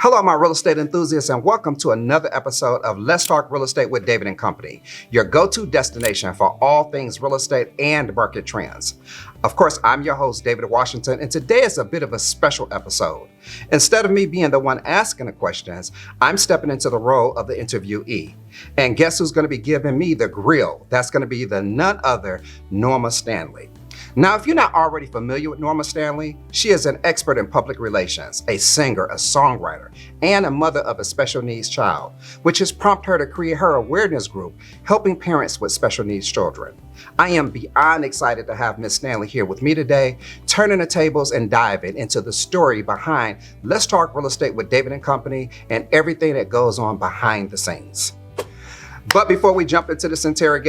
Hello, my real estate enthusiasts, and welcome to another episode of Let's Talk Real Estate with David & Company, your go-to destination for all things real estate and market trends. Of course, I'm your host, David Washington, and today is a bit of a special episode. Instead of me being the one asking the questions, I'm stepping into the role of the interviewee. And guess who's going to be giving me the grill? That's going to be the none other Norma Stanley. Now, if you're not already familiar with Norma Stanley, she is an expert in public relations, a singer, a songwriter, and a mother of a special needs child, which has prompted her to create her awareness group, helping parents with special needs children. I am beyond excited to have Miss Stanley here with me today, turning the tables and diving into the story behind Let's Talk Real Estate with David & Company and everything that goes on behind the scenes. But before we jump into this interview,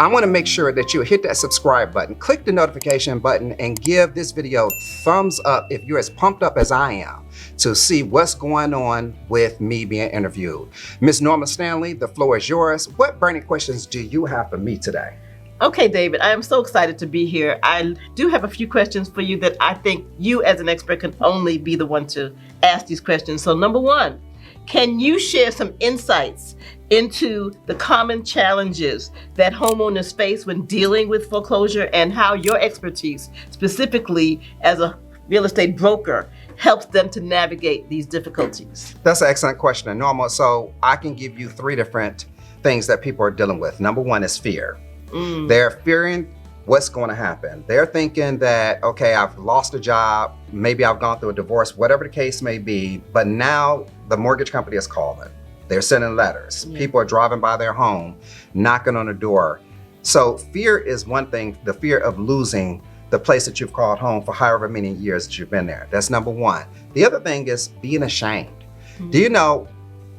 I want to make sure that you hit that subscribe button, click the notification button, and give this video thumbs up if you're as pumped up as I am to see what's going on with me being interviewed. Ms. Norma Stanley, the floor is yours. What burning questions do you have for me today? Okay, David, I am so excited to be here. I do have a few questions for you that I think you as an expert can only be the one to ask these questions. So number one, can you share some insights into the common challenges that homeowners face when dealing with foreclosure and how your expertise, specifically as a real estate broker, helps them to navigate these difficulties? That's an excellent question, Norma. So I can give you three different things that people are dealing with. Number one is fear. They're fearing what's going to happen. They're thinking that, okay, I've lost a job, maybe I've gone through a divorce, whatever the case may be, but now the mortgage company is calling. They're sending letters. Yeah. People are driving by their home, knocking on the door. So fear is one thing, the fear of losing the place that you've called home for however many years that you've been there. That's number one. The other thing is being ashamed. Do you know,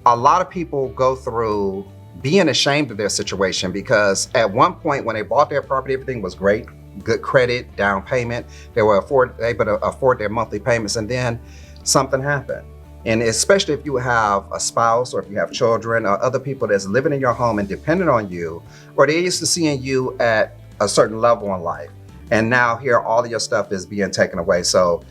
a lot of people go through being ashamed of their situation because at one point when they bought their property, everything was great, good credit, down payment, they were able to afford their monthly payments, and then something happened. And especially if you have a spouse or if you have children or other people that's living in your home and dependent on you, or they're used to seeing you at a certain level in life, and now here all of your stuff is being taken away. So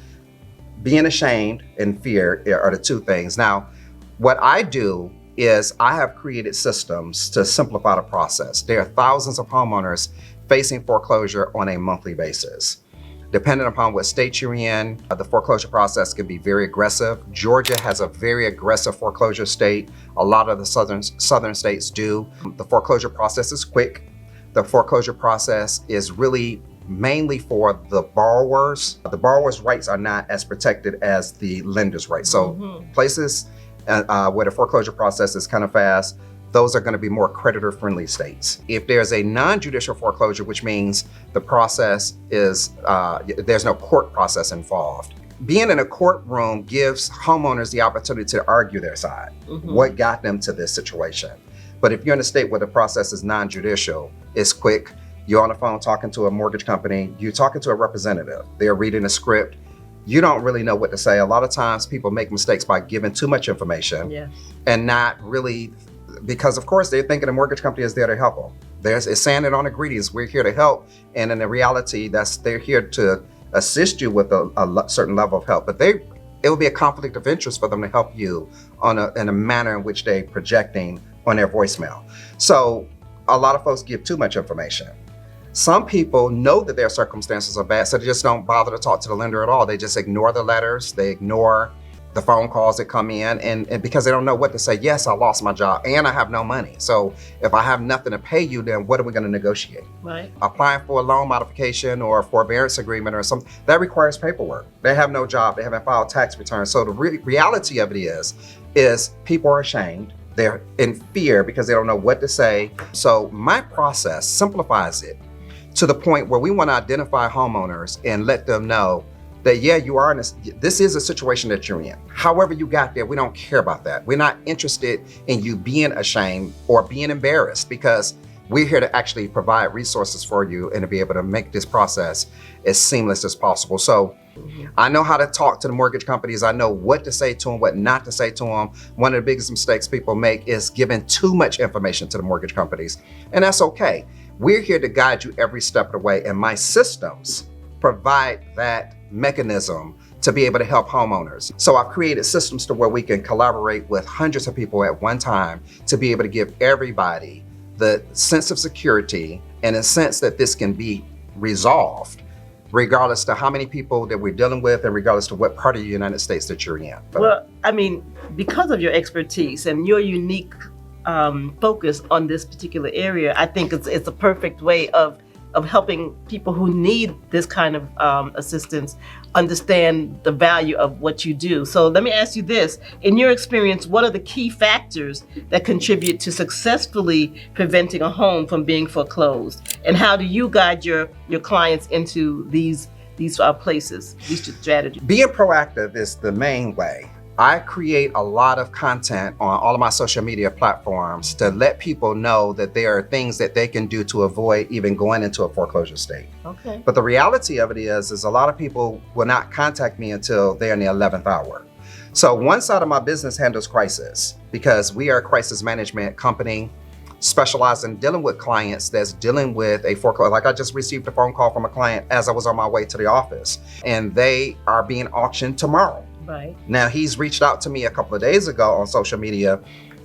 being ashamed and fear are the two things. Now, what I do is I have created systems to simplify the process. There are thousands of homeowners facing foreclosure on a monthly basis. Depending upon what state you're in, the foreclosure process can be very aggressive. Georgia has a very aggressive foreclosure state. A lot of the southern states do. The foreclosure process is quick. The foreclosure process is really mainly for the borrowers. The borrower's rights are not as protected as the lender's rights. So places where the foreclosure process is kind of fast, those are going to be more creditor-friendly states. If there's a non-judicial foreclosure, which means the process is, there's no court process involved. Being in a courtroom gives homeowners the opportunity to argue their side, what got them to this situation. But if you're in a state where the process is non-judicial, it's quick, you're on the phone talking to a mortgage company, you're talking to a representative, they're reading a script, you don't really know what to say. A lot of times people make mistakes by giving too much information and not really, because of course they're thinking the mortgage company is there to help them. It's saying it on the ingredients, we're here to help. And in the reality, they're here to assist you with a certain level of help. But it will be a conflict of interest for them to help you in a manner in which they're projecting on their voicemail. So a lot of folks give too much information. Some people know that their circumstances are bad, so they just don't bother to talk to the lender at all. They just ignore the letters, they ignore the phone calls that come in, and because they don't know what to say. Yes, I lost my job and I have no money. So if I have nothing to pay you, then what are we going to negotiate? Right. Applying for a loan modification or a forbearance agreement or something, that requires paperwork. They have no job, they haven't filed tax returns. So the reality of it is people are ashamed. They're in fear because they don't know what to say. So my process simplifies it to the point where we want to identify homeowners and let them know that, yeah, you are this is a situation that you're in. However you got there, we don't care about that. We're not interested in you being ashamed or being embarrassed, because we're here to actually provide resources for you and to be able to make this process as seamless as possible. So I know how to talk to the mortgage companies. I know what to say to them, what not to say to them. One of the biggest mistakes people make is giving too much information to the mortgage companies, and that's okay. We're here to guide you every step of the way, and my systems provide that mechanism to be able to help homeowners. So I've created systems to where we can collaborate with hundreds of people at one time to be able to give everybody the sense of security and a sense that this can be resolved, regardless to how many people that we're dealing with and regardless to what part of the United States that you're in. Well, I mean, because of your expertise and your unique focus on this particular area, I think it's a perfect way of helping people who need this kind of assistance understand the value of what you do. So let me ask you this. In your experience, what are the key factors that contribute to successfully preventing a home from being foreclosed? And how do you guide your clients into these places, these strategies? Being proactive is the main way. I create a lot of content on all of my social media platforms to let people know that there are things that they can do to avoid even going into a foreclosure state. Okay. But the reality of it is a lot of people will not contact me until they're in the 11th hour. So one side of my business handles crisis because we are a crisis management company specialized in dealing with clients that's dealing with a foreclosure. Like I just received a phone call from a client as I was on my way to the office, and they are being auctioned tomorrow. Right. Now, he's reached out to me a couple of days ago on social media,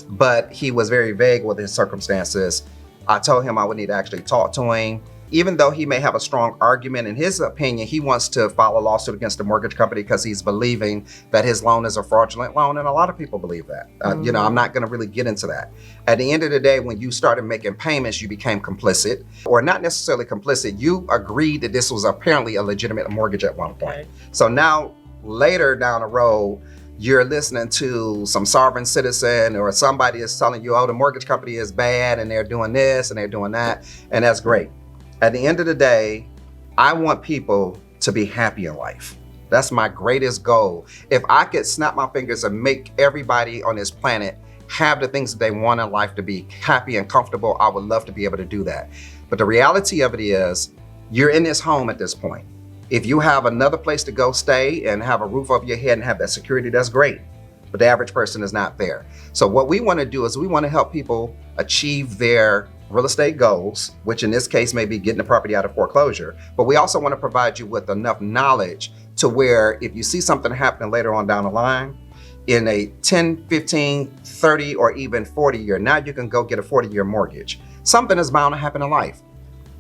but he was very vague with his circumstances. I told him I would need to actually talk to him. Even though he may have a strong argument in his opinion, he wants to file a lawsuit against the mortgage company because he's believing that his loan is a fraudulent loan, and a lot of people believe that. You know, I'm not going to really get into that. At the end of the day, when you started making payments, you became complicit, or not necessarily complicit. You agreed that this was apparently a legitimate mortgage at one point. Okay. So now, later down the road, you're listening to some sovereign citizen or somebody is telling you, oh, the mortgage company is bad and they're doing this and they're doing that, and that's great. At the end of the day, I want people to be happy in life. That's my greatest goal. If I could snap my fingers and make everybody on this planet have the things that they want in life to be happy and comfortable, I would love to be able to do that. But the reality of it is, you're in this home at this point. If you have another place to go stay and have a roof over your head and have that security, that's great. But the average person is not there. So what we want to do is we want to help people achieve their real estate goals, which in this case may be getting the property out of foreclosure. But we also want to provide you with enough knowledge to where if you see something happening later on down the line, in a 10, 15, 30, or even 40 year, now you can go get a 40-year mortgage. Something is bound to happen in life.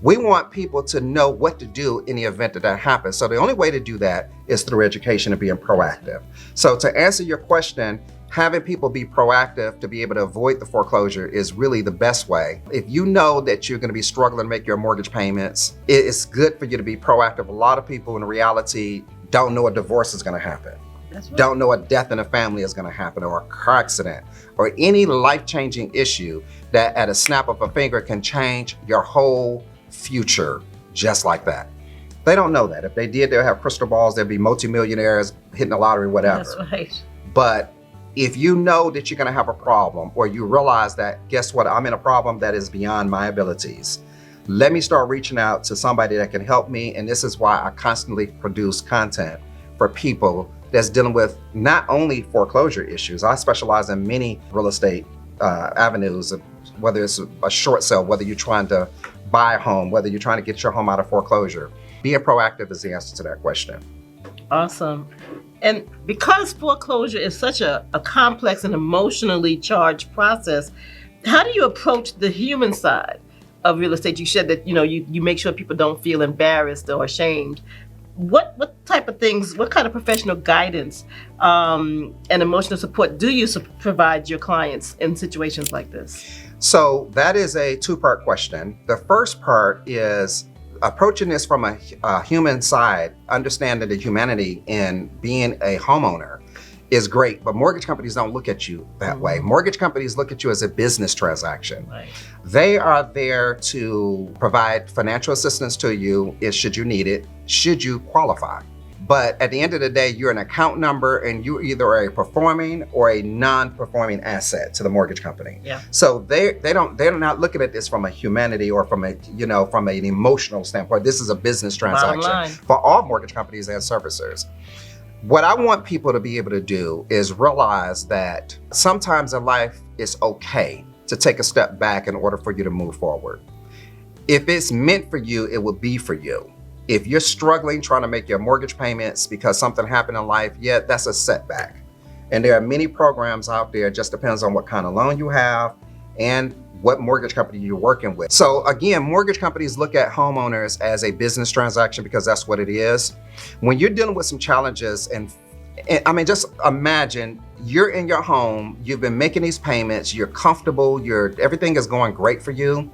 We want people to know what to do in the event that that happens. So the only way to do that is through education and being proactive. So to answer your question, having people be proactive to be able to avoid the foreclosure is really the best way. If you know that you're going to be struggling to make your mortgage payments, it's good for you to be proactive. A lot of people in reality don't know a divorce is going to happen. That's right. Don't know a death in a family is going to happen, or a car accident, or any life-changing issue that at a snap of a finger can change your whole future just like that. They don't know that. If they did, they'll have crystal balls, they'll be multimillionaires, hitting the lottery, whatever. That's right. But if you know that you're going to have a problem, or you realize that, guess what, I'm in a problem that is beyond my abilities, let me start reaching out to somebody that can help me. And this is why I constantly produce content for people that's dealing with not only foreclosure issues. I specialize in many real estate avenues, whether it's a short sale, whether you're trying to buy a home, whether you're trying to get your home out of foreclosure. Being proactive is the answer to that question. Awesome. And because foreclosure is such a complex and emotionally charged process, how do you approach the human side of real estate? You said that, you make sure people don't feel embarrassed or ashamed. What type of things, what kind of professional guidance and emotional support do you provide your clients in situations like this? So that is a two-part question. The first part is approaching this from a human side, understanding the humanity in being a homeowner is great, but mortgage companies don't look at you that way. Mortgage companies look at you as a business transaction. Right. They are there to provide financial assistance to you should you need it, should you qualify. But at the end of the day, you're an account number and you're either a performing or a non-performing asset to the mortgage company. Yeah. So they're not looking at this from a humanity or from from an emotional standpoint. This is a business transaction for all mortgage companies and servicers. What I want people to be able to do is realize that sometimes in life it's okay to take a step back in order for you to move forward. If it's meant for you, it will be for you. If you're struggling trying to make your mortgage payments because something happened in life, yeah, that's a setback. And there are many programs out there, it just depends on what kind of loan you have and what mortgage company you're working with. So again, mortgage companies look at homeowners as a business transaction because that's what it is. When you're dealing with some challenges, and I mean, just imagine you're in your home, you've been making these payments, you're comfortable, everything is going great for you.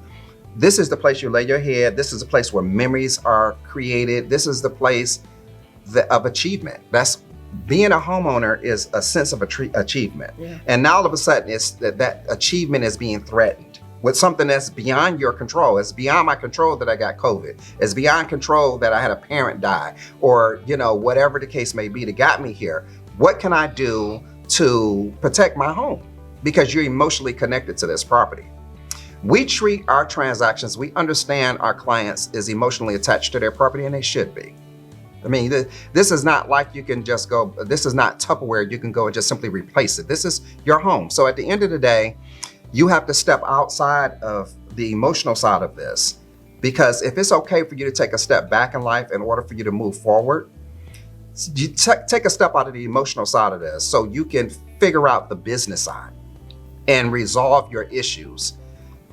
This is the place you lay your head. This is the place where memories are created. This is the place of achievement. That's being a homeowner is a sense of achievement. Yeah. And now all of a sudden it's that achievement is being threatened with something that's beyond your control. It's beyond my control that I got COVID. It's beyond control that I had a parent die, or whatever the case may be that got me here. What can I do to protect my home? Because you're emotionally connected to this property. We treat our transactions, we understand our clients is emotionally attached to their property, and they should be. I mean, this is not like you can just go, this is not Tupperware, you can go and just simply replace it. This is your home. So at the end of the day, you have to step outside of the emotional side of this, because if it's okay for you to take a step back in life in order for you to move forward, you take a step out of the emotional side of this so you can figure out the business side and resolve your issues.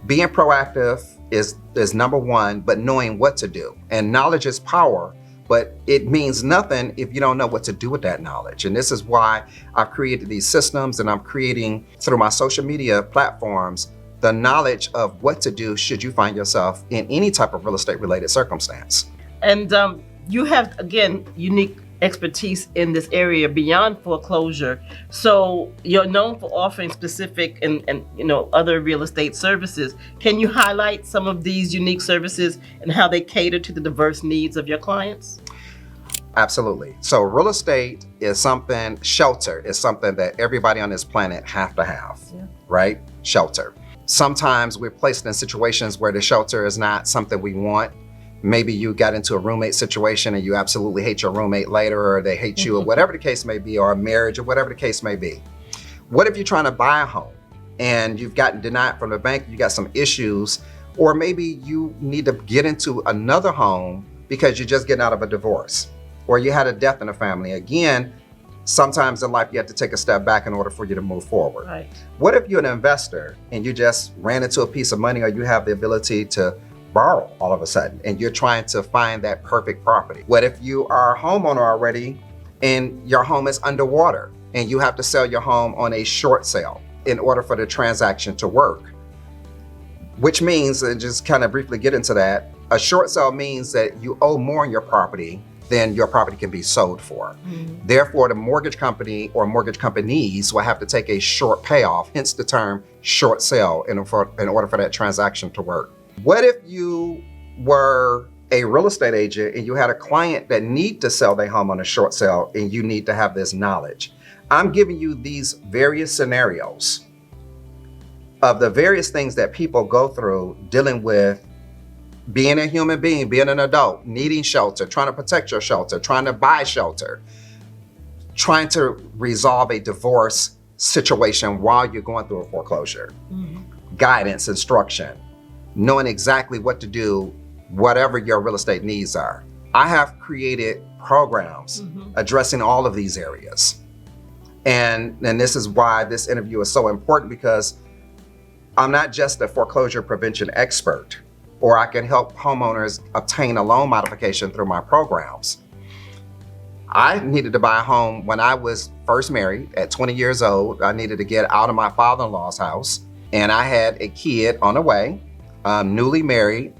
Being proactive is number one, but knowing what to do. And knowledge is power, but it means nothing if you don't know what to do with that knowledge. And this is why I've created these systems, and I'm creating through my social media platforms the knowledge of what to do should you find yourself in any type of real estate related circumstance. And you have, again, unique expertise in this area beyond foreclosure. So you're known for offering specific and other real estate services. Can you highlight some of these unique services and how they cater to the diverse needs of your clients? Absolutely. So real estate is something, shelter is something that everybody on this planet have to have, right? Shelter. Sometimes we're placed in situations where the shelter is not something we want. Maybe you got into a roommate situation and you absolutely hate your roommate later, or they hate you, or whatever the case may be, or a marriage, or whatever the case may be. What if you're trying to buy a home and you've gotten denied from the bank, you got some issues, or maybe you need to get into another home because you're just getting out of a divorce, or you had a death in the family. Again, sometimes in life you have to take a step back in order for you to move forward. Right. What if you're an investor and you just ran into a piece of money, or you have the ability to borrow all of a sudden and you're trying to find that perfect property? What if you are a homeowner already and your home is underwater and you have to sell your home on a short sale in order for the transaction to work? Which means, and just kind of briefly get into that, a short sale means that you owe more on your property than your property can be sold for. Mm-hmm. Therefore, the mortgage company or mortgage companies will have to take a short payoff, hence the term short sale, in order for that transaction to work. What if you were a real estate agent and you had a client that need to sell their home on a short sale and you need to have this knowledge? I'm giving you these various scenarios of the various things that people go through dealing with being a human being, being an adult, needing shelter, trying to protect your shelter, trying to buy shelter, trying to resolve a divorce situation while you're going through a foreclosure. Mm-hmm. Guidance, instruction, knowing exactly what to do, whatever your real estate needs are. I have created programs addressing all of these areas. And this is why this interview is so important, because I'm not just a foreclosure prevention expert, or I can help homeowners obtain a loan modification through my programs. I needed to buy a home when I was first married at 20 years old. I needed to get out of my father-in-law's house, and I had a kid on the way. Newly married.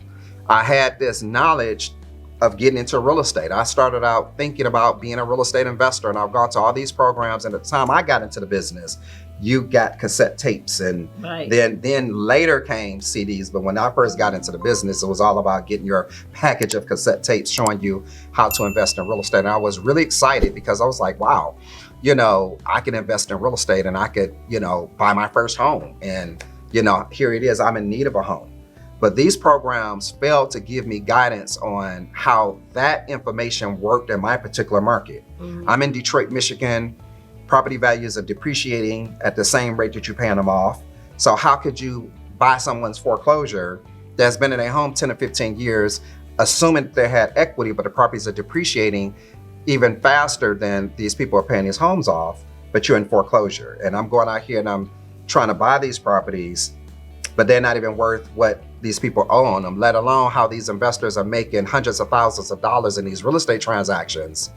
I had this knowledge of getting into real estate. I started out thinking about being a real estate investor, and I've gone to all these programs. And at the time I got into the business, you got cassette tapes, and then later came CDs. But when I first got into the business, it was all about getting your package of cassette tapes showing you how to invest in real estate. And I was really excited because I was like, wow, I can invest in real estate, and I could, buy my first home. And, here it is, I'm in need of a home. But these programs failed to give me guidance on how that information worked in my particular market. Mm-hmm. I'm in Detroit, Michigan. Property values are depreciating at the same rate that you're paying them off. So how could you buy someone's foreclosure that's been in a home 10 or 15 years, assuming that they had equity, but the properties are depreciating even faster than these people are paying these homes off, but you're in foreclosure. And I'm going out here and I'm trying to buy these properties, but they're not even worth what these people own them, let alone how these investors are making hundreds of thousands of dollars in these real estate transactions.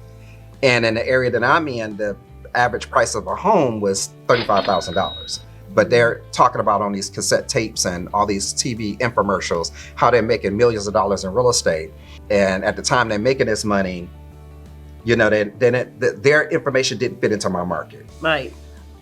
And in the area that I'm in, the average price of a home was $35,000. But they're talking about on these cassette tapes and all these TV infomercials, how they're making millions of dollars in real estate. And at the time they're making this money, you know, their information didn't fit into my market. Right.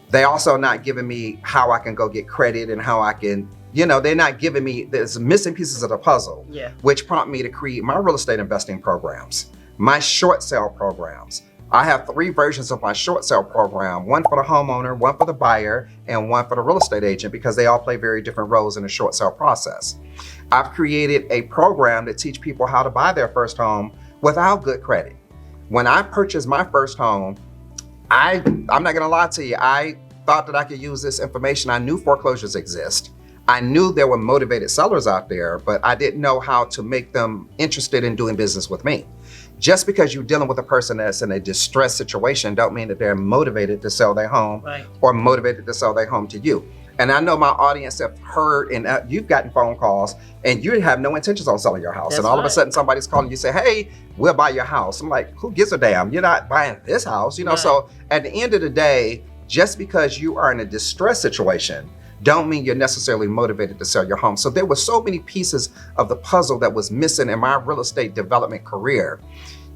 They also not giving me how I can go get credit and how I can, you know, they're not giving me, there's missing pieces of the puzzle, which prompt me to create my real estate investing programs, my short sale programs. I have 3 versions of my short sale program, one for the homeowner, one for the buyer, and one for the real estate agent, because they all play very different roles in the short sale process. I've created a program to teach people how to buy their first home without good credit. When I purchased my first home, I'm not gonna lie to you, I thought that I could use this information. I knew foreclosures exist. I knew there were motivated sellers out there, but I didn't know how to make them interested in doing business with me. Just because you're dealing with a person that's in a distressed situation don't mean that they're motivated to sell their home or motivated to sell their home to you. And I know my audience have heard, and you've gotten phone calls and you have no intentions on selling your house. And all of a sudden somebody's calling you, say, hey, we'll buy your house. I'm like, who gives a damn? You're not buying this house, you know? So at the end of the day, just because you are in a distress situation don't mean you're necessarily motivated to sell your home. So there were so many pieces of the puzzle that was missing in my real estate development career,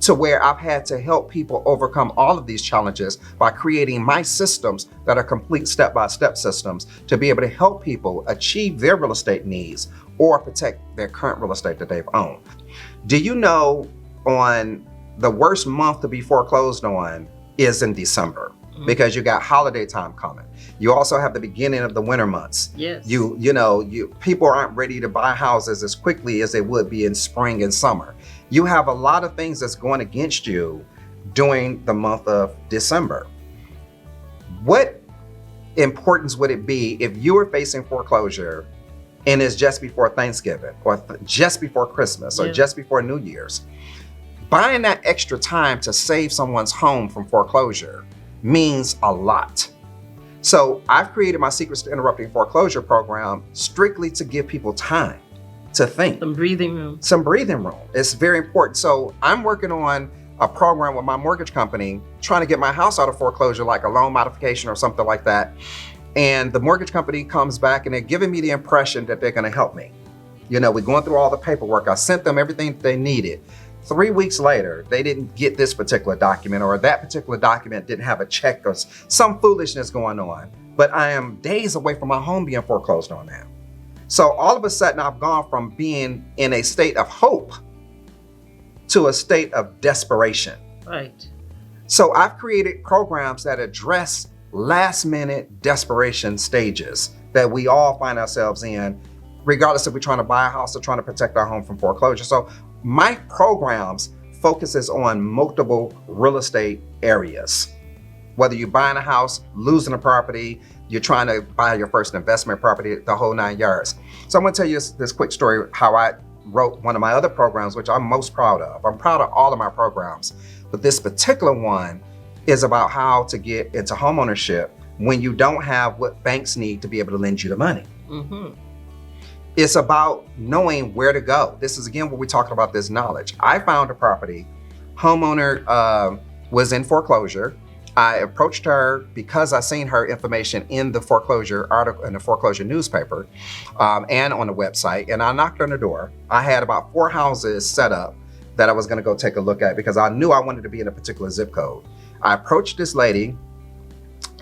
to where I've had to help people overcome all of these challenges by creating my systems that are complete step-by-step systems to be able to help people achieve their real estate needs or protect their current real estate that they've owned. Do you know on the worst month to be foreclosed on is in December? Because you got holiday time coming. You also have the beginning of the winter months. Yes. People aren't ready to buy houses as quickly as they would be in spring and summer. You have a lot of things that's going against you during the month of December. What importance would it be if you were facing foreclosure and it's just before Thanksgiving or just before Christmas or just before New Year's? Buying that extra time to save someone's home from foreclosure means a lot. So I've created my Secrets to Interrupting Foreclosure program strictly to give people time to think. Some breathing room. Some breathing room. It's very important. So I'm working on a program with my mortgage company, trying to get my house out of foreclosure, like a loan modification or something like that. And the mortgage company comes back and they're giving me the impression that they're gonna help me. You know, we're going through all the paperwork. I sent them everything that they needed. 3 weeks later, they didn't get this particular document, or that particular document didn't have a check, or some foolishness going on. But I am days away from my home being foreclosed on now. So all of a sudden, I've gone from being in a state of hope to a state of desperation. Right. So I've created programs that address last minute desperation stages that we all find ourselves in, regardless if we're trying to buy a house or trying to protect our home from foreclosure. So my programs focuses on multiple real estate areas. Whether you're buying a house, losing a property, you're trying to buy your first investment property, the whole 9 yards. So I'm gonna tell you this quick story, how I wrote one of my other programs, which I'm most proud of. I'm proud of all of my programs, but this particular one is about how to get into homeownership when you don't have what banks need to be able to lend you the money. It's about knowing where to go. This is again what we're talking about, this knowledge. I found a property, homeowner was in foreclosure. I approached her because I seen her information in the foreclosure article, in the foreclosure newspaper, and on the website, and I knocked on the door. I had about 4 houses set up that I was gonna go take a look at because I knew I wanted to be in a particular zip code. I approached this lady.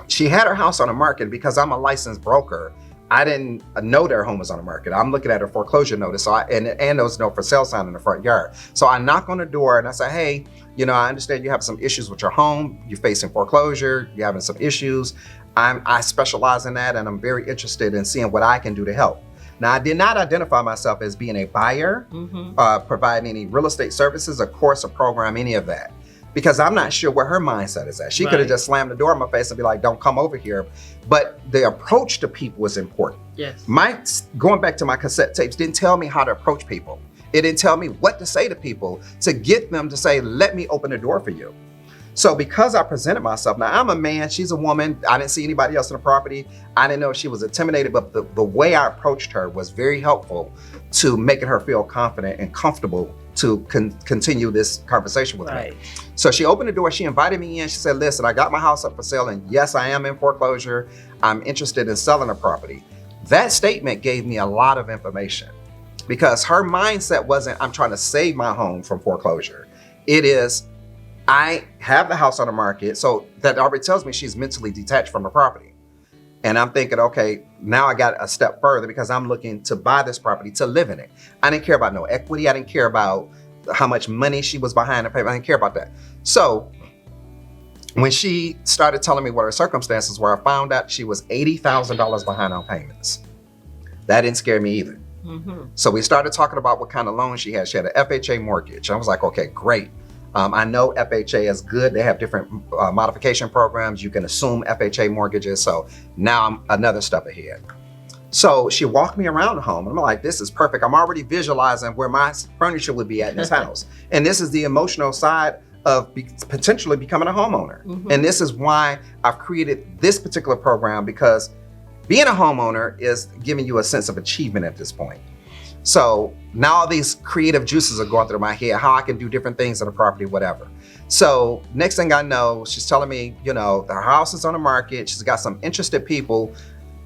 She had her house on the market. Because I'm a licensed broker, I didn't know their home was on the market. I'm looking at her foreclosure notice, and those no for sale sign in the front yard. So I knock on the door and I say, hey, you know, I understand you have some issues with your home. You're facing foreclosure. You're having some issues. I specialize in that, and I'm very interested in seeing what I can do to help. Now, I did not identify myself as being a buyer, providing any real estate services, a course, a program, any of that, because I'm not sure where her mindset is at. She could have just slammed the door in my face and be like, don't come over here. But the approach to people was important. Yes. Going back to my cassette tapes didn't tell me how to approach people. It didn't tell me what to say to people to get them to say, let me open the door for you. So because I presented myself, now I'm a man, she's a woman. I didn't see anybody else in the property. I didn't know if she was intimidated, but the way I approached her was very helpful to making her feel confident and comfortable to continue this conversation with me. So she opened the door, she invited me in. She said, listen, I got my house up for sale, and yes, I am in foreclosure. I'm interested in selling a property. That statement gave me a lot of information because her mindset wasn't, I'm trying to save my home from foreclosure. It is, I have the house on the market. So that already tells me she's mentally detached from the property. And I'm thinking, okay, now I got a step further because I'm looking to buy this property to live in it. I didn't care about no equity. I didn't care about how much money she was behind the paper. I didn't care about that. So when she started telling me what her circumstances were, I found out she was $80,000 behind on payments. That didn't scare me either. So we started talking about what kind of loan she had. She had an FHA mortgage. I was like, okay, great. I know FHA is good. They have different modification programs. You can assume FHA mortgages. So now I'm another step ahead. So she walked me around the home. And I'm like, this is perfect. I'm already visualizing where my furniture would be at in this house. And this is the emotional side of potentially becoming a homeowner. And this is why I've created this particular program, because being a homeowner is giving you a sense of achievement at this point. So now all these creative juices are going through my head, how I can do different things on the property, whatever. So next thing I know, she's telling me, you know, her house is on the market. She's got some interested people,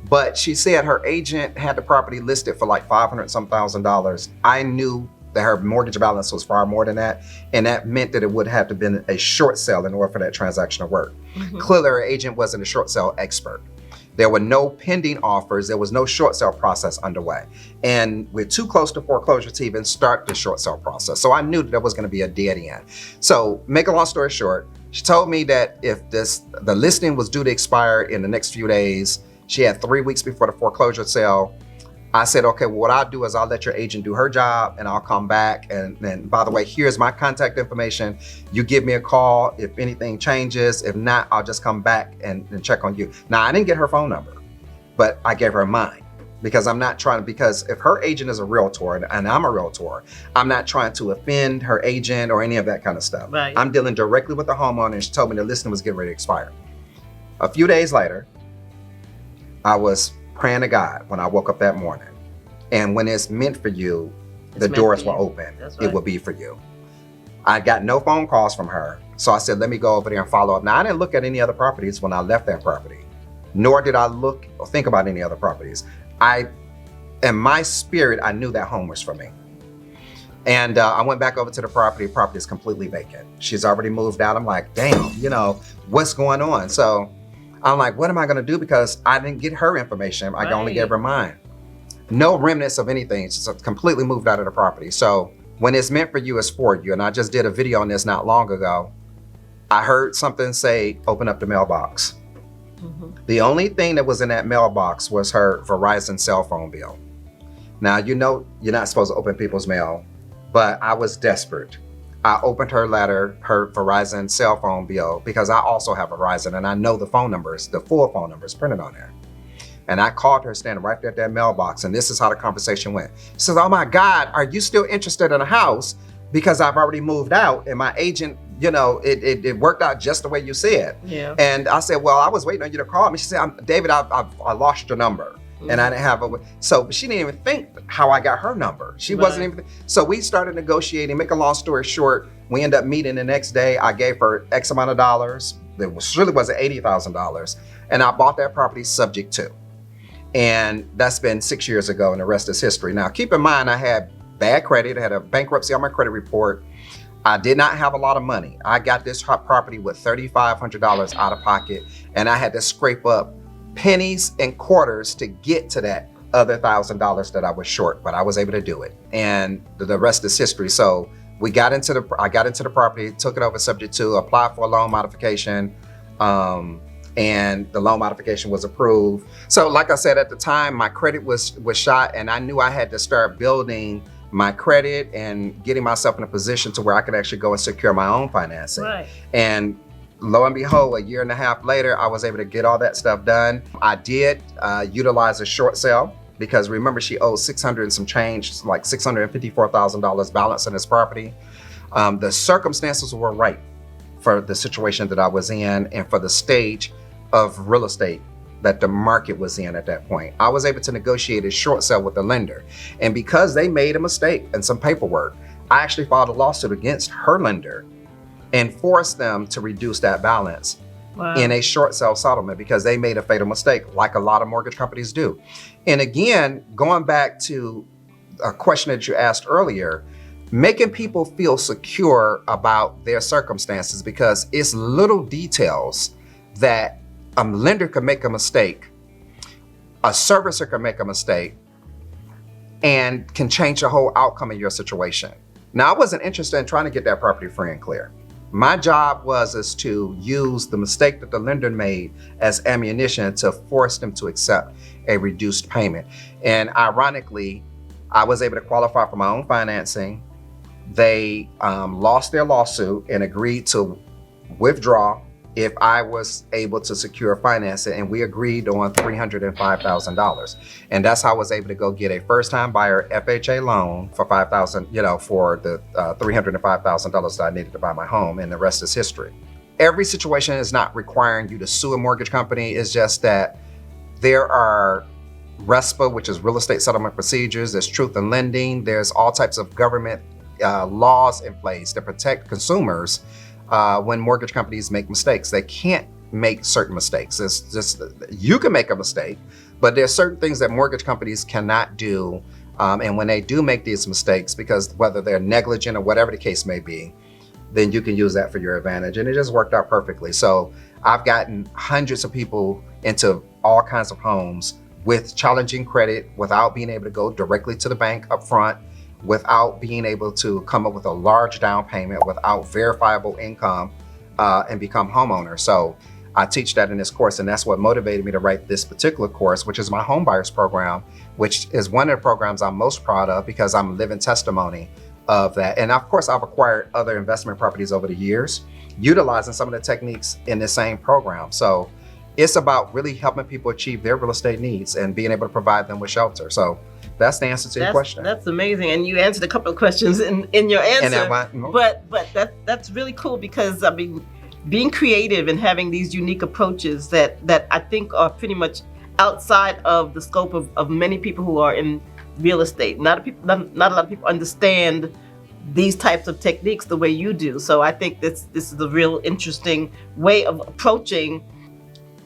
but she said her agent had the property listed for like $500,000. I knew that her mortgage balance was far more than that. And that meant that it would have to have been a short sale in order for that transaction to work. Clearly her agent wasn't a short sale expert. There were no pending offers. There was no short sale process underway. And we're too close to foreclosure to even start the short sale process. So I knew that there was gonna be a dead end. So make a long story short, she told me that if the listing was due to expire in the next few days, she had 3 weeks before the foreclosure sale. I said, okay, well, what I'll do is I'll let your agent do her job and I'll come back. And by the way, here's my contact information. You give me a call if anything changes. If not, I'll just come back and check on you. Now, I didn't get her phone number, but I gave her mine because I'm not trying to, because if her agent is a realtor and I'm a realtor, I'm not trying to offend her agent or any of that kind of stuff. I'm dealing directly with the homeowner, and she told me the listing was getting ready to expire. A few days later, I was praying to God when I woke up that morning. And when it's meant for you, the doors will open. It will be for you. I got no phone calls from her. So I said, let me go over there and follow up. Now, I didn't look at any other properties when I left that property, nor did I look or think about any other properties. In my spirit, I knew that home was for me. And I went back over to the property. The property is completely vacant. She's already moved out. I'm like, damn, you know, what's going on? So I'm like, what am I gonna do? Because I didn't get her information. I only gave her mine. No remnants of anything. It's just completely moved out of the property. So when it's meant for you, it's for you. And I just did a video on this not long ago. I heard something say, open up the mailbox. The only thing that was in that mailbox was her Verizon cell phone bill. Now, you know, you're not supposed to open people's mail, but I was desperate. I opened her letter, her Verizon cell phone bill, because I also have Verizon and I know the phone numbers, the full phone numbers printed on there. And I called her standing right there at that mailbox, and this is how the conversation went. She says, oh my God, are you still interested in a house? Because I've already moved out and my agent, you know, it worked out just the way you said. And I said, well, I was waiting on you to call me. She said, David, I lost your number. And I didn't have a, so she didn't even think how I got her number. She wasn't even, so we started negotiating. Make a long story short, we ended up meeting the next day. I gave her X amount of dollars. It really wasn't $80,000. And I bought that property subject to. And that's been 6 years ago, and the rest is history. Now, keep in mind, I had bad credit. I had a bankruptcy on my credit report. I did not have a lot of money. I got this property with $3,500 out of pocket, and I had to scrape up pennies and quarters to get to that other $1,000 that I was short, but I was able to do it. And the rest is history. So I got into the property, took it over subject to, applied for a loan modification, and the loan modification was approved. So like I said, at the time, my credit was shot, and I knew I had to start building my credit and getting myself in a position to where I could actually go and secure my own financing. And lo and behold, a year and a half later, I was able to get all that stuff done. I did utilize a short sale. because remember she owed 600 and some change, like $654,000 balance in his property. The circumstances were right for the situation that I was in and for the stage of real estate that the market was in at that point. I was able to negotiate a short sale with the lender. And because they made a mistake in some paperwork, I actually filed a lawsuit against her lender and forced them to reduce that balance in a short sale settlement because they made a fatal mistake, like a lot of mortgage companies do. And again, going back to a question that you asked earlier, making people feel secure about their circumstances, because it's little details that a lender could make a mistake, a servicer can make a mistake, and can change the whole outcome of your situation. Now, I wasn't interested in trying to get that property free and clear. My job is to use the mistake that the lender made as ammunition to force them to accept a reduced payment. And ironically, I was able to qualify for my own financing. They lost their lawsuit and agreed to withdraw if I was able to secure financing, and we agreed on $305,000. And that's how I was able to go get a first-time buyer FHA loan for $5,000, for the $305,000 that I needed to buy my home, and the rest is history. Every situation is not requiring you to sue a mortgage company. It's just that there are RESPA, which is real estate settlement procedures. There's truth in lending. There's all types of government laws in place to protect consumers when mortgage companies make mistakes. They can't make certain mistakes. It's just, you can make a mistake, but there's certain things that mortgage companies cannot do. And when they do make these mistakes, because whether they're negligent or whatever the case may be, then you can use that for your advantage. And it just worked out perfectly. So I've gotten hundreds of people into all kinds of homes with challenging credit without being able to go directly to the bank up front, without being able to come up with a large down payment, without verifiable income, and become homeowners. So I teach that in this course, and that's what motivated me to write this particular course, which is my home buyers program, which is one of the programs I'm most proud of because I'm a living testimony of that. And of course, I've acquired other investment properties over the years, utilizing some of the techniques in the same program. So it's about really helping people achieve their real estate needs and being able to provide them with shelter. So that's the answer to your question. That's amazing, and you answered a couple of questions in your answer. And that one, but that's really cool, because I mean, being creative and having these unique approaches that I think are pretty much outside of the scope of many people who are in real estate. Not a lot of people understand these types of techniques the way you do. So I think this is a real interesting way of approaching,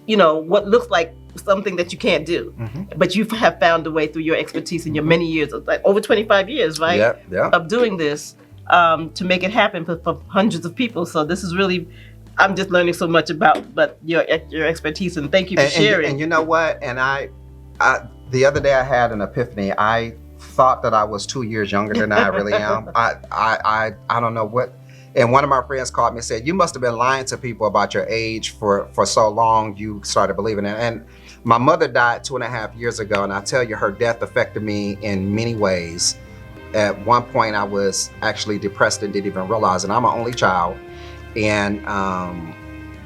what looks like something that you can't do, but you have found a way through your expertise in your many years, like over 25 years, right? Yeah. Of doing this to make it happen for hundreds of people. So this is really, I'm just learning so much about your expertise, and thank you for sharing. And you know what? And I the other day I had an epiphany. I thought that I was 2 years younger than I really am. I don't know what. And one of my friends called me and said, "You must have been lying to people about your age for so long. You started believing it." And my mother died 2.5 years ago, and I tell you, her death affected me in many ways. At one point, I was actually depressed and didn't even realize it. I'm an only child, and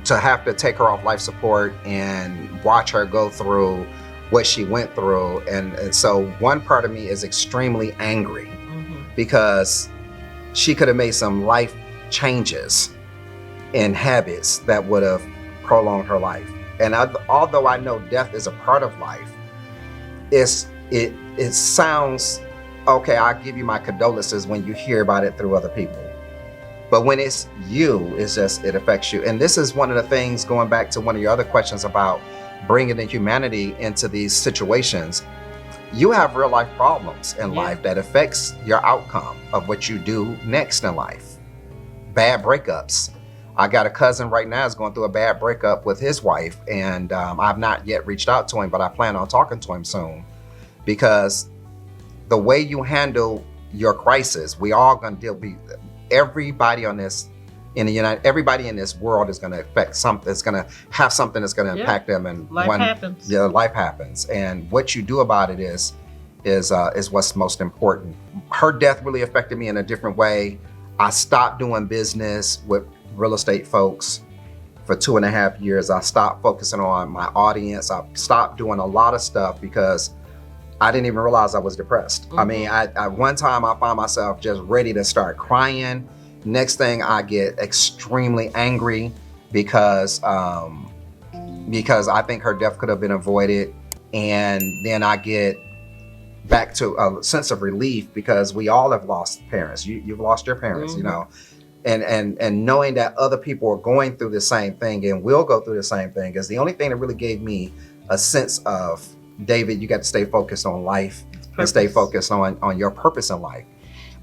to have to take her off life support and watch her go through what she went through, and so one part of me is extremely angry because she could have made some life changes and habits that would have prolonged her life. And although I know death is a part of life, it sounds okay. I'll give you my condolences when you hear about it through other people, but when it's you, it affects you. And this is one of the things, going back to one of your other questions about bringing the humanity into these situations. You have real life problems in life that affects your outcome of what you do next in life. Bad breakups. I got a cousin right now is going through a bad breakup with his wife, and I've not yet reached out to him, but I plan on talking to him soon, because the way you handle your crisis, we all going to deal with. Everybody on this everybody in this world is going to affect something. It's going to have something that's going to impact them, and life happens. Yeah, life happens, and what you do about it is what's most important. Her death really affected me in a different way. I stopped doing business with real estate folks for 2.5 years. I stopped focusing on my audience. I stopped doing a lot of stuff because I didn't even realize I was depressed. I mean, I one time I found myself just ready to start crying. Next thing, I get extremely angry because I think her death could have been avoided. And then I get back to a sense of relief because we all have lost parents. You've lost your parents, you know, and knowing that other people are going through the same thing and will go through the same thing is the only thing that really gave me a sense of, David, you got to stay focused on life and stay focused on your purpose in life.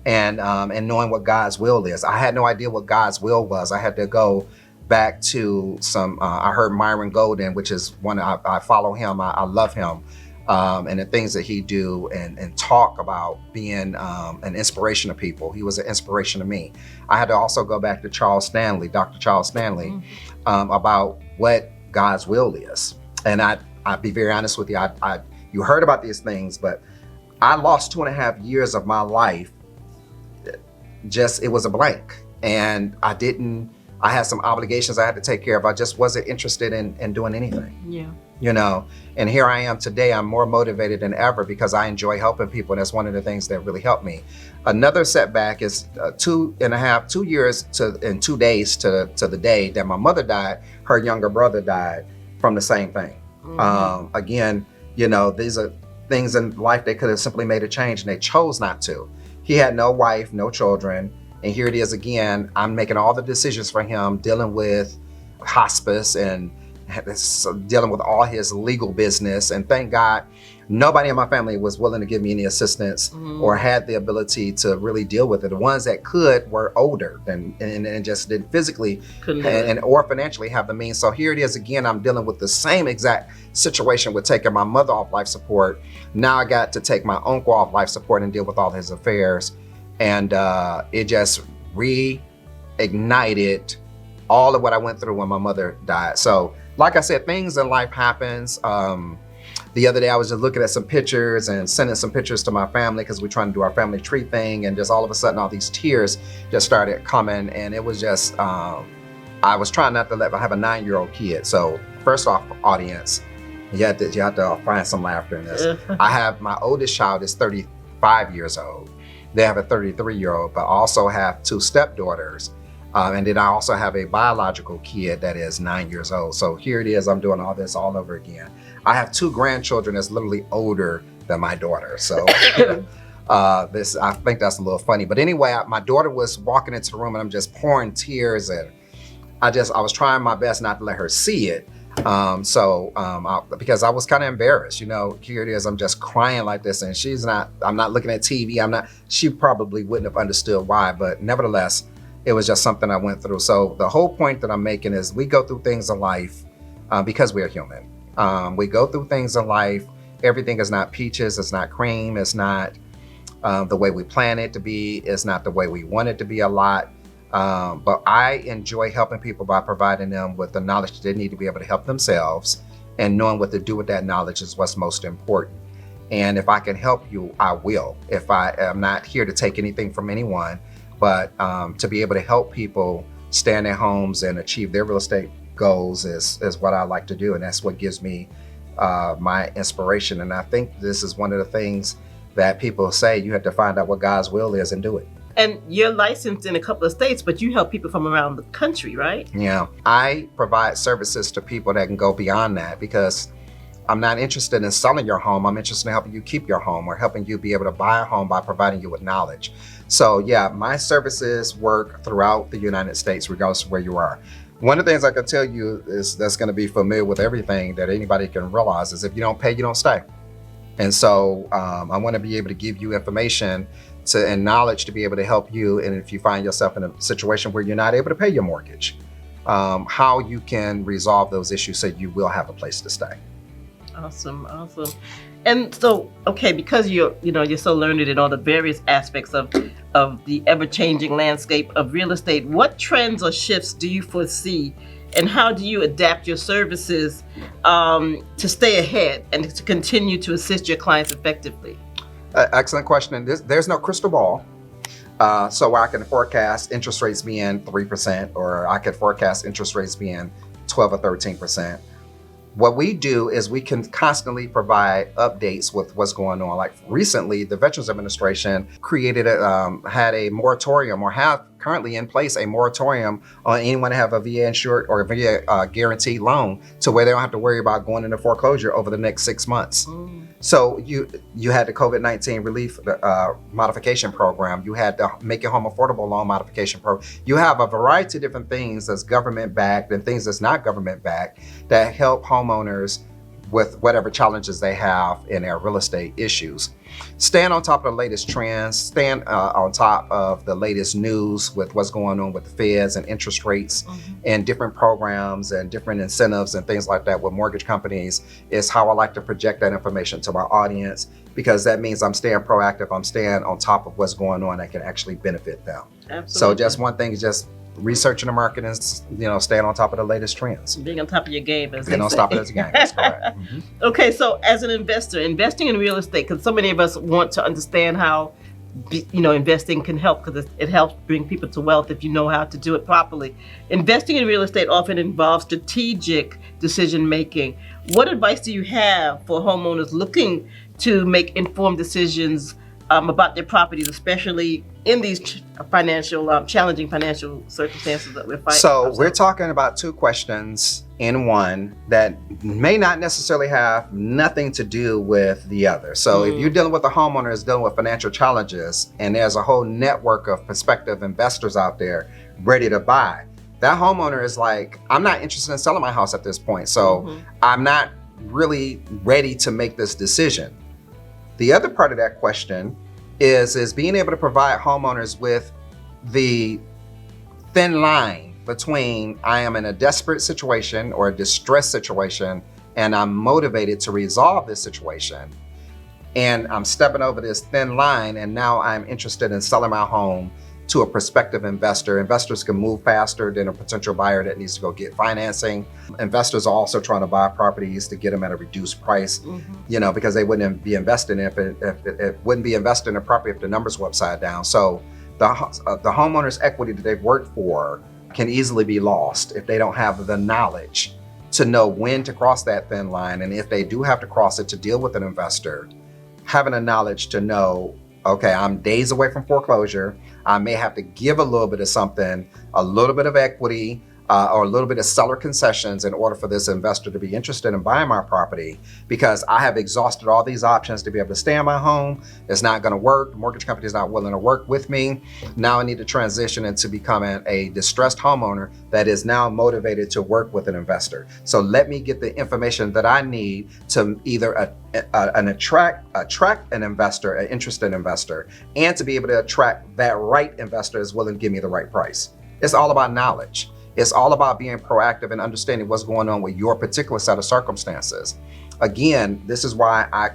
And knowing what God's will is. I had no idea what God's will was. I had to go back to some, I heard Myron Golden, which is one, I follow him, I love him. And the things that he do and talk about being an inspiration to people. He was an inspiration to me. I had to also go back to Charles Stanley, Dr. Charles Stanley, about what God's will is. And I'd be very honest with you, you heard about these things, but I lost 2.5 years of my life. It was a blank. And I had some obligations I had to take care of. I just wasn't interested in doing anything. Yeah. You know, and here I am today. I'm more motivated than ever because I enjoy helping people. And that's one of the things that really helped me. Another setback is 2 years and 2 days to the day that my mother died. Her younger brother died from the same thing. Again, you know, these are things in life they could have simply made a change and they chose not to. He had no wife, no children. And here it is again, I'm making all the decisions for him, dealing with hospice and dealing with all his legal business. And thank God, nobody in my family was willing to give me any assistance or had the ability to really deal with it. The ones that could were older and just didn't physically or financially have the means. So here it is again, I'm dealing with the same exact situation with taking my mother off life support. Now I got to take my uncle off life support and deal with all his affairs. And it just reignited all of what I went through when my mother died. So like I said, things in life happens. The other day I was just looking at some pictures and sending some pictures to my family because we're trying to do our family tree thing. And just all of a sudden, all these tears just started coming. And it was just, I was trying not to I have a 9-year-old kid. So first off, audience, you have to find some laughter in this. I have, my oldest child is 35 years old. They have a 33-year-old, but I also have 2 stepdaughters. And then I also have a biological kid that is 9 years old. So here it is, I'm doing all this all over again. I have 2 grandchildren that's literally older than my daughter. So I think that's a little funny. But anyway, my daughter was walking into the room and I'm just pouring tears. And I was trying my best not to let her see it. Because I was kind of embarrassed, you know, here it is, I'm just crying like this and I'm not looking at TV. She probably wouldn't have understood why, but nevertheless, it was just something I went through. So the whole point that I'm making is we go through things in life because we are human. We go through things in life. Everything is not peaches. It's not cream. It's not the way we plan it to be. It's not the way we want it to be a lot. But I enjoy helping people by providing them with the knowledge they need to be able to help themselves, and knowing what to do with that knowledge is what's most important. And if I can help you, I will. If I am not here to take anything from anyone, but to be able to help people stay in their homes and achieve their real estate goals is what I like to do. And that's what gives me my inspiration. And I think this is one of the things that people say, you have to find out what God's will is and do it. And you're licensed in a couple of states, but you help people from around the country, right? Yeah, I provide services to people that can go beyond that because I'm not interested in selling your home. I'm interested in helping you keep your home or helping you be able to buy a home by providing you with knowledge. So yeah, my services work throughout the United States, regardless of where you are. One of the things I can tell you is that's going to be familiar with everything that anybody can realize is if you don't pay, you don't stay. And so I want to be able to give you information and knowledge to be able to help you. And if you find yourself in a situation where you're not able to pay your mortgage, how you can resolve those issues so you will have a place to stay. Awesome. And so, okay, because you're so learned in all the various aspects of the ever-changing landscape of real estate, what trends or shifts do you foresee, and how do you adapt your services to stay ahead and to continue to assist your clients effectively? Excellent question. And there's no crystal ball. So I can forecast interest rates being 3%, or I could forecast interest rates being 12 or 13%. What we do is we can constantly provide updates with what's going on. Like recently, the Veterans Administration had a moratorium, or have currently in place a moratorium on anyone to have a VA insured or a VA guaranteed loan, to where they don't have to worry about going into foreclosure over the next 6 months. So you had the COVID-19 relief modification program. You had the Make Your Home Affordable loan modification program. You have a variety of different things that's government backed and things that's not government backed that help homeowners with whatever challenges they have in their real estate issues. Stand on top of the latest trends, stand on top of the latest news with what's going on with the feds and interest rates and different programs and different incentives and things like that with mortgage companies, is how I like to project that information to my audience, because that means I'm staying proactive, I'm staying on top of what's going on that can actually benefit them. Absolutely. So just one thing is just researching the market and, staying on top of the latest trends. Being on top of your game, as Being on top of the game, that's correct. Okay, so as an investor, investing in real estate, because so many of us want to understand how, investing can help, because it helps bring people to wealth if you know how to do it properly. Investing in real estate often involves strategic decision making. What advice do you have for homeowners looking to make informed decisions about their properties, especially in these challenging financial circumstances that we're fighting? So we're talking about two questions in one that may not necessarily have nothing to do with the other. So if you're dealing with a homeowner that's dealing with financial challenges, and there's a whole network of prospective investors out there ready to buy, that homeowner is like, I'm not interested in selling my house at this point. So I'm not really ready to make this decision. The other part of that question is being able to provide homeowners with the thin line between I am in a desperate situation or a distressed situation and I'm motivated to resolve this situation, and I'm stepping over this thin line, and now I'm interested in selling my home to a prospective investor. Investors can move faster than a potential buyer that needs to go get financing. Investors are also trying to buy properties to get them at a reduced price, because they wouldn't be investing if it wouldn't be invested in a property if the numbers were upside down. So the homeowner's equity that they've worked for can easily be lost if they don't have the knowledge to know when to cross that thin line. And if they do have to cross it to deal with an investor, having the knowledge to know, okay, I'm days away from foreclosure. I may have to give a little bit of something, a little bit of equity, or a little bit of seller concessions in order for this investor to be interested in buying my property, because I have exhausted all these options to be able to stay in my home. It's not going to work. The mortgage company is not willing to work with me. Now I need to transition into becoming a distressed homeowner that is now motivated to work with an investor. So let me get the information that I need to either attract an investor, an interested investor, and to be able to attract that right investor that's willing to give me the right price. It's all about knowledge. It's all about being proactive and understanding what's going on with your particular set of circumstances. Again, this is why I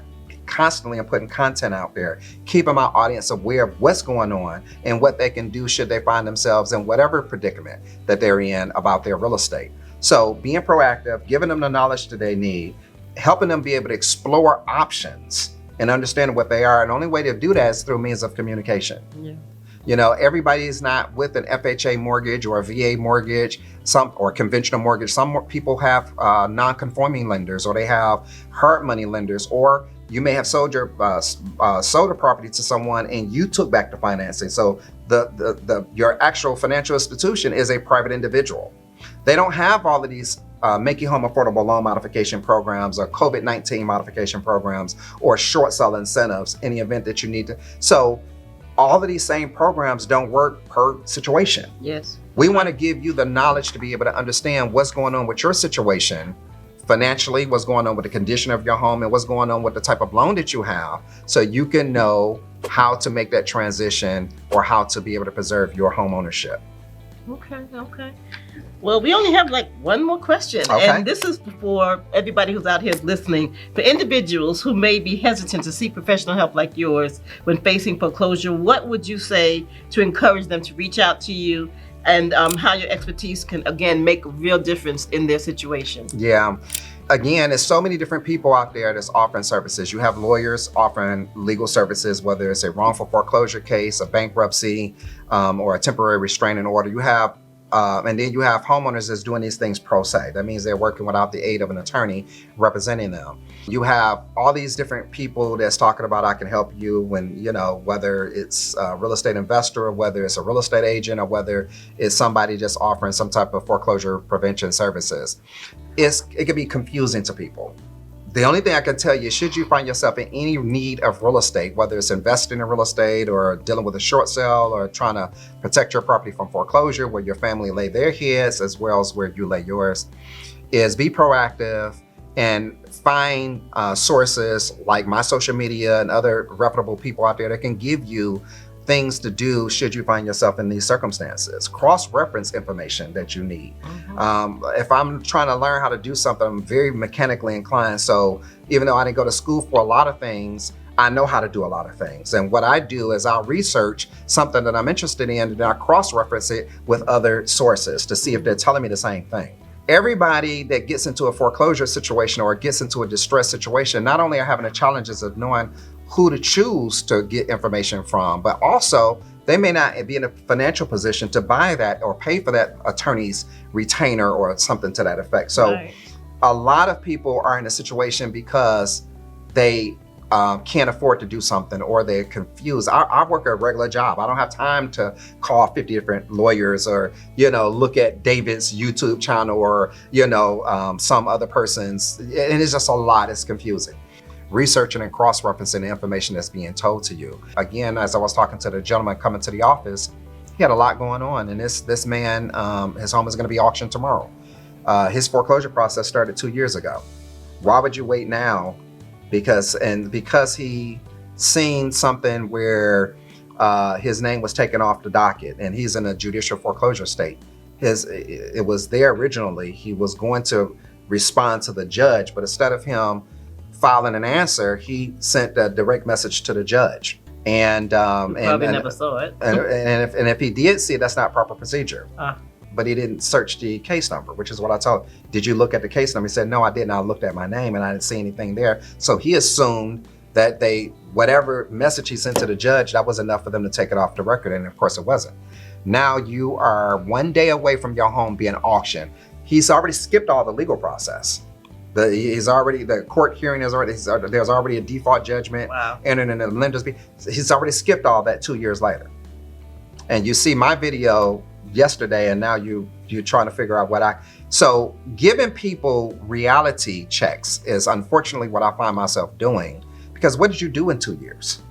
constantly am putting content out there, keeping my audience aware of what's going on and what they can do should they find themselves in whatever predicament that they're in about their real estate. So being proactive, giving them the knowledge that they need, helping them be able to explore options and understand what they are. And the only way to do that is through means of communication. Everybody is not with an FHA mortgage or a VA mortgage, or conventional mortgage. Some people have non-conforming lenders, or they have hard money lenders, or you may have sold a property to someone and you took back the financing. So your actual financial institution is a private individual. They don't have all of these Make Your Home Affordable loan modification programs or COVID-19 modification programs or short sell incentives in the event that you need to. So all of these same programs don't work per situation. Yes. We want to give you the knowledge to be able to understand what's going on with your situation financially, what's going on with the condition of your home, and what's going on with the type of loan that you have, so you can know how to make that transition or how to be able to preserve your home ownership. Okay. Well, we only have one more question. Okay. And this is for everybody who's out here listening. For individuals who may be hesitant to seek professional help like yours when facing foreclosure, what would you say to encourage them to reach out to you, and how your expertise can, again, make a real difference in their situation? Yeah. Again, there's so many different people out there that's offering services. You have lawyers offering legal services, whether it's a wrongful foreclosure case, a bankruptcy, or a temporary restraining order. You have And then you have homeowners that's doing these things pro se. That means they're working without the aid of an attorney representing them. You have all these different people that's talking about, I can help you when, whether it's a real estate investor or whether it's a real estate agent or whether it's somebody just offering some type of foreclosure prevention services. It can be confusing to people. The only thing I can tell you, should you find yourself in any need of real estate, whether it's investing in real estate or dealing with a short sale or trying to protect your property from foreclosure, where your family lay their heads as well as where you lay yours, is be proactive and find sources like my social media and other reputable people out there that can give you things to do should you find yourself in these circumstances. Cross-reference information that you need. If I'm trying to learn how to do something, I'm very mechanically inclined. So even though I didn't go to school for a lot of things, I know how to do a lot of things. And what I do is I'll research something that I'm interested in and then I cross-reference it with other sources to see if they're telling me the same thing. Everybody that gets into a foreclosure situation or gets into a distress situation, not only are having the challenges of knowing who to choose to get information from, but also they may not be in a financial position to buy that or pay for that attorney's retainer or something to that effect. So a lot of people are in a situation because they can't afford to do something or they're confused. I work a regular job. I don't have time to call 50 different lawyers or, look at David's YouTube channel or, some other person's. And it's just a lot. It's confusing. Researching and cross-referencing the information that's being told to you. Again, as I was talking to the gentleman coming to the office, he had a lot going on, and this man, his home is going to be auctioned tomorrow. His foreclosure process started 2 years ago. Why would you wait now? Because he seen something where his name was taken off the docket, and he's in a judicial foreclosure state. It was there originally. He was going to respond to the judge, but instead of him filing an answer, he sent a direct message to the judge. And probably never saw it. and if he did see it, that's not proper procedure. But he didn't search the case number, which is what I told him. Did you look at the case number? He said, no, I didn't. I looked at my name and I didn't see anything there. So he assumed that whatever message he sent to the judge, that was enough for them to take it off the record. And of course it wasn't. Now you are 1 day away from your home being auctioned. He's already skipped all the legal process. The court hearing there's already a default judgment entered in the lender's. He's already skipped all that 2 years later. And you see my video yesterday, and now you're trying to figure out so giving people reality checks is unfortunately what I find myself doing, because what did you do in 2 years?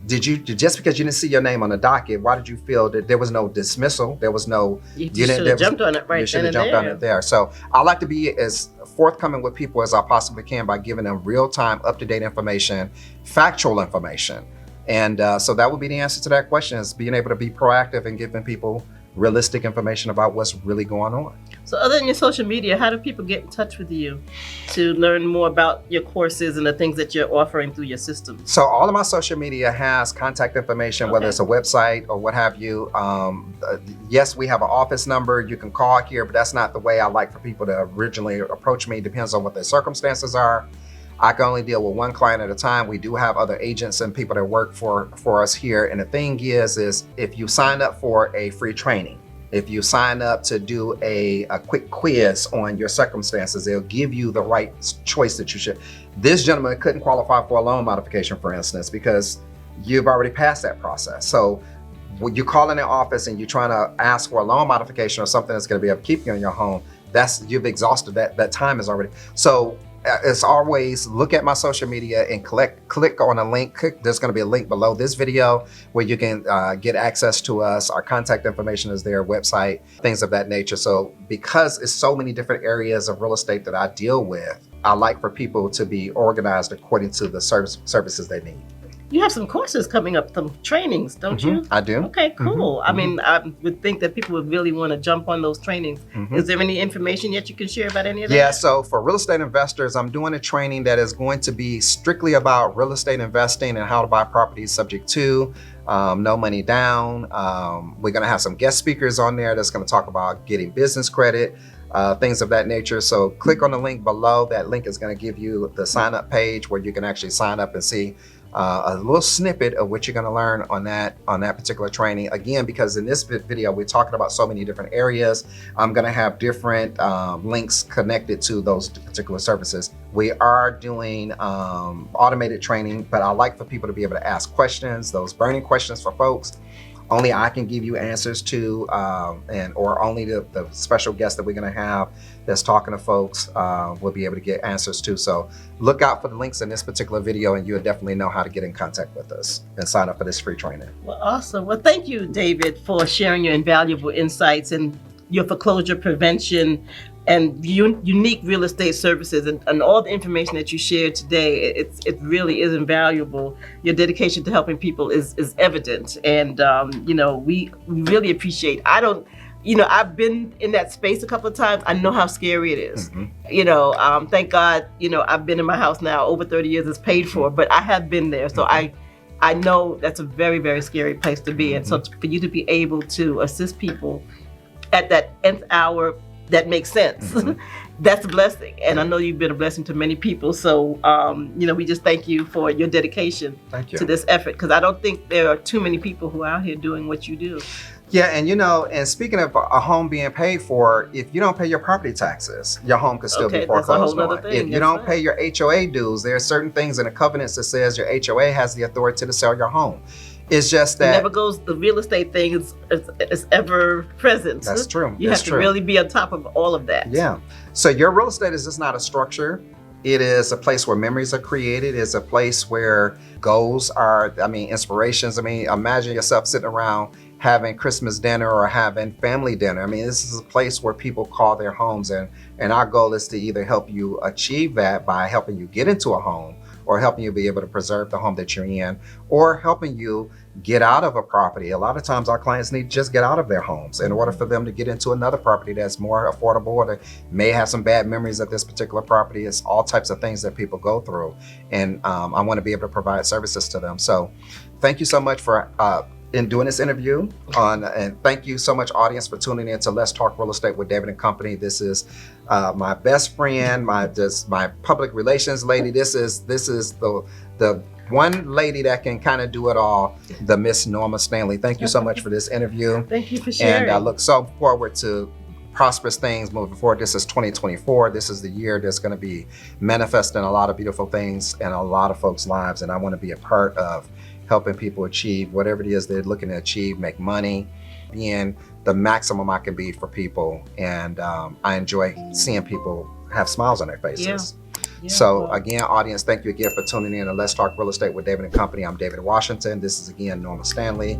Did you, just because you didn't see your name on the docket, why did you feel that there was no dismissal? There was no, you should have jumped on it right then and there. You should have jumped on it there. So I like to be as forthcoming with people as I possibly can by giving them real-time, up-to-date information, factual information. And so that would be the answer to that question, is being able to be proactive and giving people realistic information about what's really going on. So other than your social media, how do people get in touch with you to learn more about your courses and the things that you're offering through your system? So all of my social media has contact information, whether it's a website or what have you. Yes, we have an office number. You can call here, but that's not the way I like for people to originally approach me. Depends on what their circumstances are. I can only deal with one client at a time. We do have other agents and people that work for us here. And the thing is if you sign up for a free training, if you sign up to do a quick quiz on your circumstances, they'll give you the right choice that you should. This gentleman couldn't qualify for a loan modification, for instance, because you've already passed that process. So when you call in the office and you're trying to ask for a loan modification or something that's going to be able to keep you in your home, you've exhausted that time is already. So as always, look at my social media and click on a link. There's going to be a link below this video where you can get access to us. Our contact information is there, website, things of that nature. So because it's so many different areas of real estate that I deal with, I like for people to be organized according to the services they need. You have some courses coming up, some trainings, don't you? I do. Okay, cool. I mean, I would think that people would really want to jump on those trainings. Is there any information yet you can share about any of that? Yeah, so for real estate investors, I'm doing a training that is going to be strictly about real estate investing and how to buy properties subject to no money down. We're going to have some guest speakers on there that's going to talk about getting business credit, things of that nature. So click on the link below. That link is going to give you the sign up page where you can actually sign up and see a little snippet of what you're going to learn on that particular training. Again, because in this video we're talking about so many different areas, I'm going to have different links connected to those particular services. We are doing automated training, but I like for people to be able to ask questions, those burning questions for folks. Only I can give you answers to, or only the special guest that we're going to have that's talking to folks will be able to get answers to. So look out for the links in this particular video, and you'll definitely know how to get in contact with us and sign up for this free training. Well, awesome. Well, thank you, David, for sharing your invaluable insights and your foreclosure prevention and unique real estate services, and all the information that you shared today. It really is invaluable. Your dedication to helping people is evident, and we really appreciate. I've been in that space a couple of times. I know how scary it is. Mm-hmm. Thank God, I've been in my house now over 30 years. It's paid for, but I have been there, so I know that's a very, very scary place to be. And so for you to be able to assist people at that nth hour, that makes sense. Mm-hmm. That's a blessing. And I know you've been a blessing to many people. So, we just thank you for your dedication to this effort, because I don't think there are too many people who are out here doing what you do. Yeah, and speaking of a home being paid for, if you don't pay your property taxes, your home could still be foreclosed that's a whole other on. thing. If you don't pay your HOA dues, there are certain things in the covenants that says your HOA has the authority to sell your home. It's just that it never goes. The real estate thing is ever present. That's true. You have to really be on top of all of that. Yeah. So your real estate is just not a structure. It is a place where memories are created. It's a place where goals are, inspirations. Imagine yourself sitting around having Christmas dinner or having family dinner. This is a place where people call their homes, and our goal is to either help you achieve that by helping you get into a home, or helping you be able to preserve the home that you're in, or helping you get out of a property. A lot of times our clients need to just get out of their homes in order for them to get into another property that's more affordable, or they may have some bad memories of this particular property. It's all types of things that people go through. And I want to be able to provide services to them. So thank you so much for in doing this interview and thank you so much, audience, for tuning in to Let's Talk Real Estate with David and Company. This is my best friend, my public relations lady. This is the one lady that can kind of do it all, the Miss Norma Stanley. Thank you so much for this interview. Thank you for sharing. And I look so forward to prosperous things moving forward. This is 2024. This is the year that's going to be manifesting a lot of beautiful things in a lot of folks' lives, and I want to be a part of helping people achieve whatever it is they're looking to achieve, make money, being the maximum I can be for people. And I enjoy seeing people have smiles on their faces. Yeah, so again, audience, thank you again for tuning in to Let's Talk Real Estate with David and Company. I'm David Washington. This is again Norma Stanley.